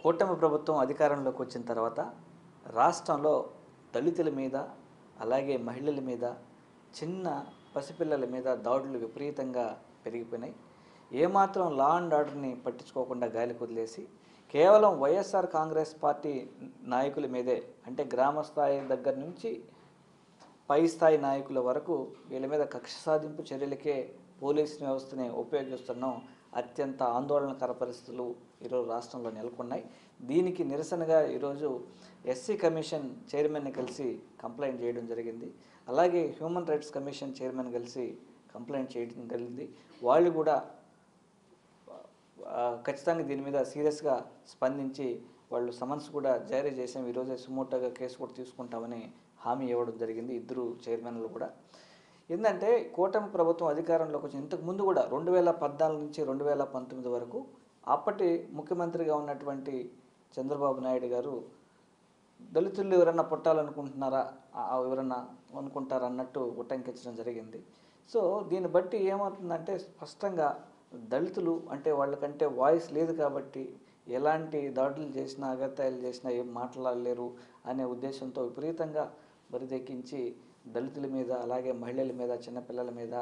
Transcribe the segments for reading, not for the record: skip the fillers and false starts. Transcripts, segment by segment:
కూటమి ప్రభుత్వం అధికారంలోకి వచ్చిన తర్వాత రాష్ట్రంలో దళితుల మీద అలాగే మహిళల మీద చిన్న పసిపిల్లల మీద దాడులు విపరీతంగా పెరిగిపోయినాయి. ఏమాత్రం లా అండ్ ఆర్డర్ని పట్టించుకోకుండా గాలికి వదిలేసి కేవలం వైఎస్ఆర్ కాంగ్రెస్ పార్టీ నాయకుల మీదే, అంటే గ్రామ స్థాయి దగ్గర నుంచి పై స్థాయి నాయకుల వరకు వీళ్ళ మీద కక్ష సాధింపు చర్యలకే పోలీస్ వ్యవస్థని ఉపయోగిస్తున్నాం. అత్యంత ఆందోళనకర పరిస్థితులు ఈరోజు రాష్ట్రంలో నెలకొన్నాయి. దీనికి నిరసనగా ఈరోజు ఎస్సీ కమిషన్ చైర్మన్ని కలిసి కంప్లైంట్ చేయడం జరిగింది. అలాగే హ్యూమన్ రైట్స్ కమిషన్ చైర్మన్ కలిసి కంప్లైంట్ చేయడం జరిగింది. వాళ్ళు కూడా ఖచ్చితంగా దీని మీద సీరియస్గా స్పందించి వాళ్ళు సమన్స్ కూడా జారీ చేసాం, ఈరోజే సుమోటోగా కేసు కూడా తీసుకుంటామని హామీ ఇవ్వడం జరిగింది ఇద్దరు చైర్మన్లు కూడా. ఏంటంటే కూటమి ప్రభుత్వం అధికారంలోకి వచ్చిన ఇంతకుముందు కూడా 2014 నుంచి 2019 వరకు అప్పటి ముఖ్యమంత్రిగా ఉన్నటువంటి చంద్రబాబు నాయుడు గారు దళితులు ఎవరన్నా పుట్టాలనుకుంటున్నారా, ఎవరన్నా అనుకుంటారా అన్నట్టు ఉటంకించడం జరిగింది. సో దీన్ని బట్టి ఏమవుతుందంటే స్పష్టంగా దళితులు అంటే వాళ్ళకంటే వాయిస్ లేదు కాబట్టి ఎలాంటి దాడులు చేసినా అగత్యాలు చేసినా ఏం మాట్లాడలేరు అనే ఉద్దేశంతో విపరీతంగా బరిదెక్కించి దళితుల మీద అలాగే మహిళల మీద చిన్నపిల్లల మీద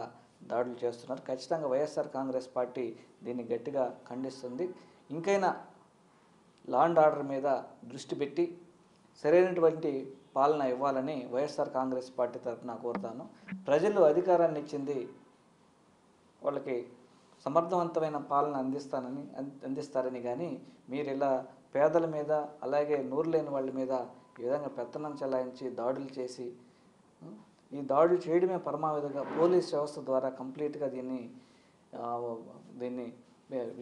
దాడులు చేస్తున్నారు. ఖచ్చితంగా వైఎస్ఆర్ కాంగ్రెస్ పార్టీ దీన్ని గట్టిగా ఖండిస్తుంది. ఇంకైనా లా అండ్ ఆర్డర్ మీద దృష్టి పెట్టి సరైనటువంటి పాలన ఇవ్వాలని వైఎస్ఆర్ కాంగ్రెస్ పార్టీ తరఫున కోరుతాను. ప్రజలు అధికారాన్ని ఇచ్చింది వాళ్ళకి సమర్థవంతమైన పాలన అందిస్తారని కానీ మీరు ఇలా పేదల మీద అలాగే నోరు లేని వాళ్ళ మీద ఈ విధంగా పెత్తనం చెలాయించి దాడులు చేసి ఈ దాడులు చేయడమే పరమావధిగా పోలీస్ వ్యవస్థ ద్వారా కంప్లీట్గా దీన్ని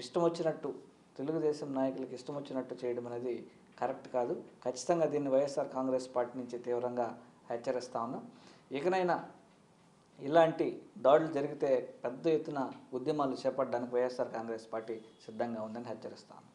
ఇష్టం వచ్చినట్టు తెలుగుదేశం నాయకులకు ఇష్టం వచ్చినట్టు చేయడం అనేది కరెక్ట్ కాదు. ఖచ్చితంగా దీన్ని వైఎస్ఆర్ కాంగ్రెస్ పార్టీ నుంచి తీవ్రంగా హెచ్చరిస్తా ఉన్నాం. ఇకనైనా ఇలాంటి దాడులు జరిగితే పెద్ద ఎత్తున ఉద్యమాలు చేపట్టడానికి వైఎస్ఆర్ కాంగ్రెస్ పార్టీ సిద్ధంగా ఉందని హెచ్చరిస్తాను.